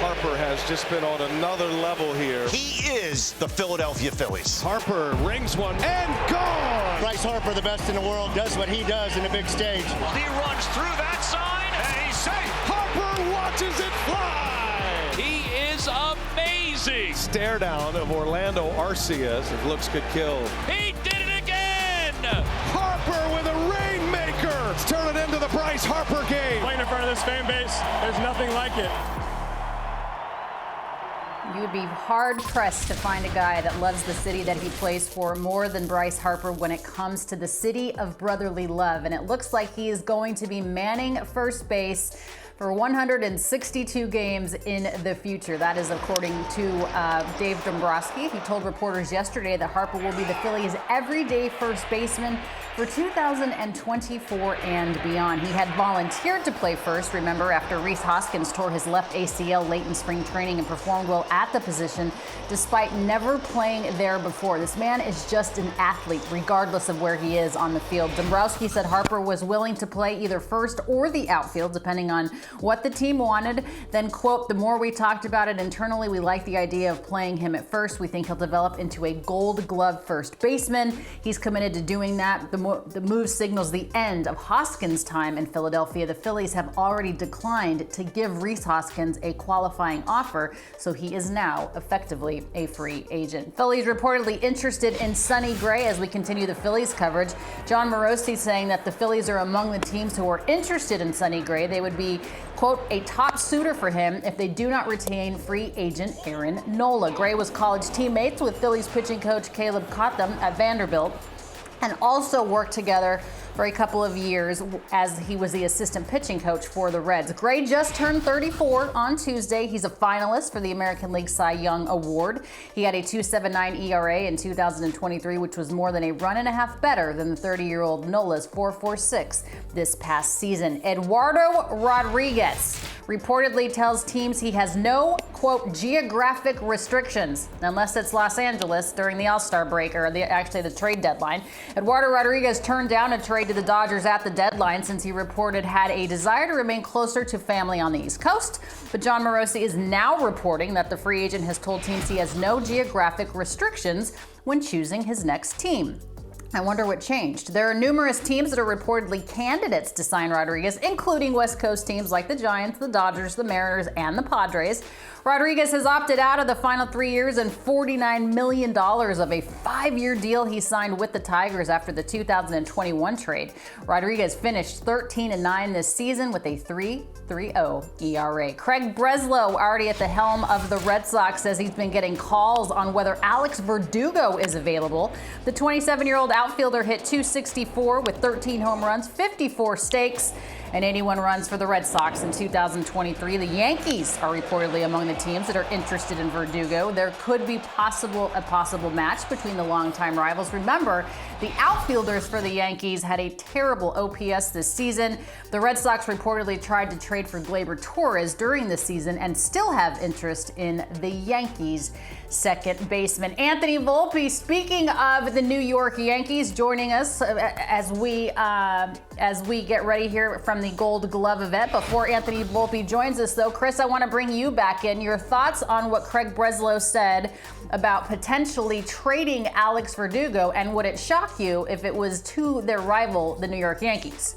Harper has just been on another level here. He is the Philadelphia Phillies. Harper rings one and gone! Bryce Harper, the best in the world, does what he does in a big stage. He runs through that side, and he's safe. Harper watches it fly! He is amazing. Stare down of Orlando Arcias. If looks could kill. He did it again! Harper with a rainmaker! Let's turn it into the Bryce Harper game. Playing in front of this fan base, there's nothing like it. You would be hard-pressed to find a guy that loves the city that he plays for more than Bryce Harper when it comes to the city of brotherly love. And it looks like he is going to be manning first base for 162 games in the future. That is according to Dave Dombrowski. He told reporters yesterday that Harper will be the Phillies' everyday first baseman for 2024 and beyond. He had volunteered to play first, remember, after Rhys Hoskins tore his left ACL late in spring training and performed well at the position despite never playing there before. This man is just an athlete, regardless of where he is on the field. Dombrowski said Harper was willing to play either first or the outfield, depending on what the team wanted. Then, quote, the more we talked about it internally, we like the idea of playing him at first. We think he'll develop into a gold glove first baseman. He's committed to doing that. The move signals the end of Hoskins' time in Philadelphia. The Phillies have already declined to give Rhys Hoskins a qualifying offer, so he is now effectively a free agent. Phillies reportedly interested in Sonny Gray as we continue the Phillies coverage. Jon Morosi saying that the Phillies are among the teams who are interested in Sonny Gray. They would be, quote, a top suitor for him if they do not retain free agent Aaron Nola. Gray was college teammates with Phillies pitching coach Caleb Cotham at Vanderbilt and also worked together for a couple of years as he was the assistant pitching coach for the Reds. Gray just turned 34 on Tuesday. He's a finalist for the American League Cy Young Award. He had a 2.79 ERA in 2023, which was more than a run and a half better than the 30-year-old Nola's 4.46 this past season. Eduardo Rodriguez reportedly tells teams he has no, quote, geographic restrictions, unless it's Los Angeles during the All-Star break, or the trade deadline. Eduardo Rodriguez turned down a trade to the Dodgers at the deadline since he reported had a desire to remain closer to family on the East Coast. But Jon Morosi is now reporting that the free agent has told teams he has no geographic restrictions when choosing his next team. I wonder what changed. There are numerous teams that are reportedly candidates to sign Rodriguez, including West Coast teams like the Giants, the Dodgers, the Mariners, and the Padres. Rodriguez has opted out of the final 3 years and $49 million of a 5-year deal he signed with the Tigers after the 2021 trade. Rodriguez finished 13-9 this season with a 3.30 ERA. Craig Breslow, already at the helm of the Red Sox, says he's been getting calls on whether Alex Verdugo is available. The 27-year-old outfielder hit .264 with 13 home runs, 54 stakes, and 81 runs for the Red Sox in 2023. The Yankees are reportedly among the teams that are interested in Verdugo. There could be a possible match between the longtime rivals. Remember, the outfielders for the Yankees had a terrible OPS this season. The Red Sox reportedly tried to trade for Gleyber Torres during the season and still have interest in the Yankees' second baseman. Anthony Volpe, speaking of the New York Yankees, joining us as we get ready here from the Gold Glove event. Before Anthony Volpe joins us, though, Chris, I want to bring you back in. Your thoughts on what Craig Breslow said about potentially trading Alex Verdugo, and would it shock you if it was to their rival, the New York Yankees?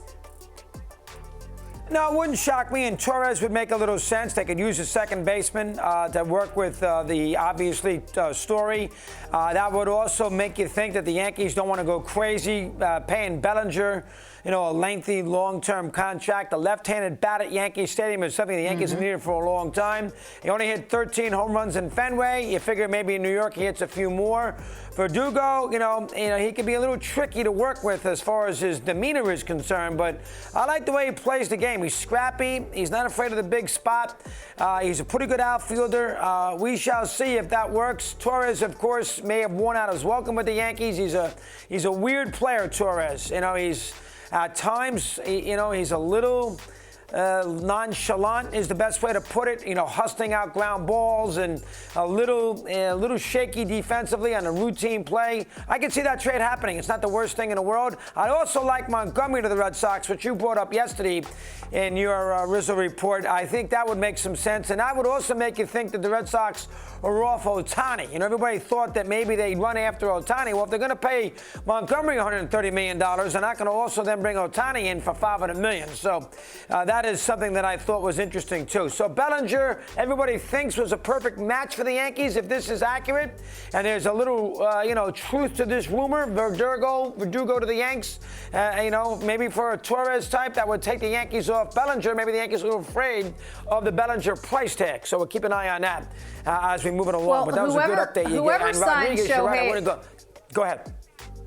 No, it wouldn't shock me, and Torres would make a little sense. They could use a second baseman to work with the obviously Story. That would also make you think that the Yankees don't want to go crazy paying Bellinger, a lengthy long-term contract. A left-handed bat at Yankee Stadium is something the Yankees have needed for a long time. He only hit 13 home runs in Fenway. You figure maybe in New York he hits a few more. Verdugo, he can be a little tricky to work with as far as his demeanor is concerned, but I like the way he plays the game. He's scrappy. He's not afraid of the big spot. He's a pretty good outfielder. We shall see if that works. Torres, of course, may have worn out his welcome with the Yankees. He's a weird player, Torres. He's at times, he's a little nonchalant is the best way to put it. You know, hustling out ground balls and a little shaky defensively on a routine play. I can see that trade happening. It's not the worst thing in the world. I also like Montgomery to the Red Sox, which you brought up yesterday in your Rizzo report. I think that would make some sense. And I would also make you think that the Red Sox are off Ohtani. You know, everybody thought that maybe they'd run after Ohtani. Well, if they're going to pay Montgomery $130 million, they're not going to also then bring Ohtani in for $500 million. So that is something that I thought was interesting, too. So Bellinger, everybody thinks was a perfect match for the Yankees, if this is accurate. And there's a little, truth to this rumor. Verdugo to the Yanks. Maybe for a Torres type that would take the Yankees off Bellinger. Maybe the Yankees are a little afraid of the Bellinger price tag. So we'll keep an eye on that as we move it along. Well, but that was a good update you get. And Rodriguez, you're right. I want to go ahead.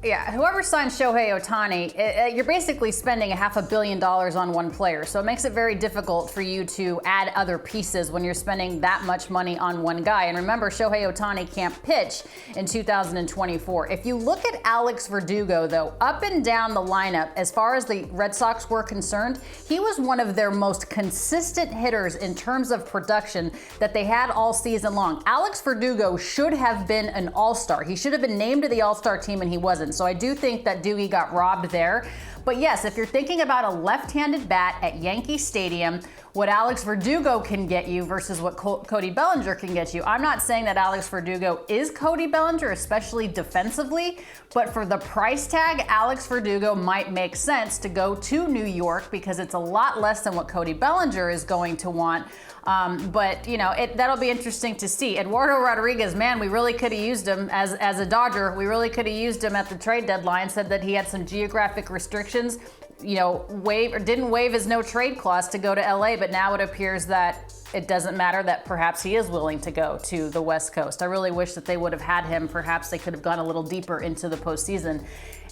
Yeah, whoever signed Shohei Ohtani, you're basically spending $500 million on one player. So it makes it very difficult for you to add other pieces when you're spending that much money on one guy. And remember, Shohei Ohtani can't pitch in 2024. If you look at Alex Verdugo, though, up and down the lineup, as far as the Red Sox were concerned, he was one of their most consistent hitters in terms of production that they had all season long. Alex Verdugo should have been an all-star. He should have been named to the all-star team, and he wasn't. So I do think that Doogie got robbed there. But yes, if you're thinking about a left-handed bat at Yankee Stadium, what Alex Verdugo can get you versus what Cody Bellinger can get you. I'm not saying that Alex Verdugo is Cody Bellinger, especially defensively, but for the price tag, Alex Verdugo might make sense to go to New York because it's a lot less than what Cody Bellinger is going to want. But that'll be interesting to see. Eduardo Rodriguez, man, we really could have used him as a Dodger. We really could have used him at the trade deadline. Said that he had some geographic restrictions. Didn't waive his no trade clause to go to LA, but now it appears that it doesn't matter, that perhaps he is willing to go to the West Coast. I really wish that they would have had him. Perhaps they could have gone a little deeper into the postseason.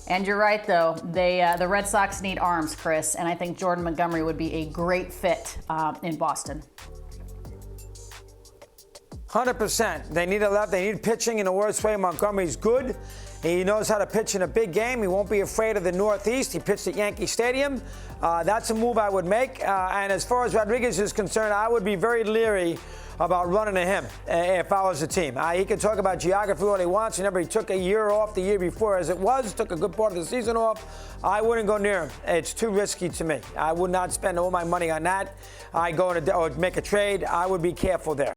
And you're right, though. The Red Sox need arms, Chris, and I think Jordan Montgomery would be a great fit in Boston. 100%. They need a left. They need pitching in the worst way. Montgomery's good. He knows how to pitch in a big game. He won't be afraid of the Northeast. He pitched at Yankee Stadium. That's a move I would make. And as far as Rodriguez is concerned, I would be very leery about running to him if I was the team. He can talk about geography all he wants. Remember, he took a year off the year before as it was, took a good part of the season off. I wouldn't go near him. It's too risky to me. I would not spend all my money on that. Or make a trade. I would be careful there.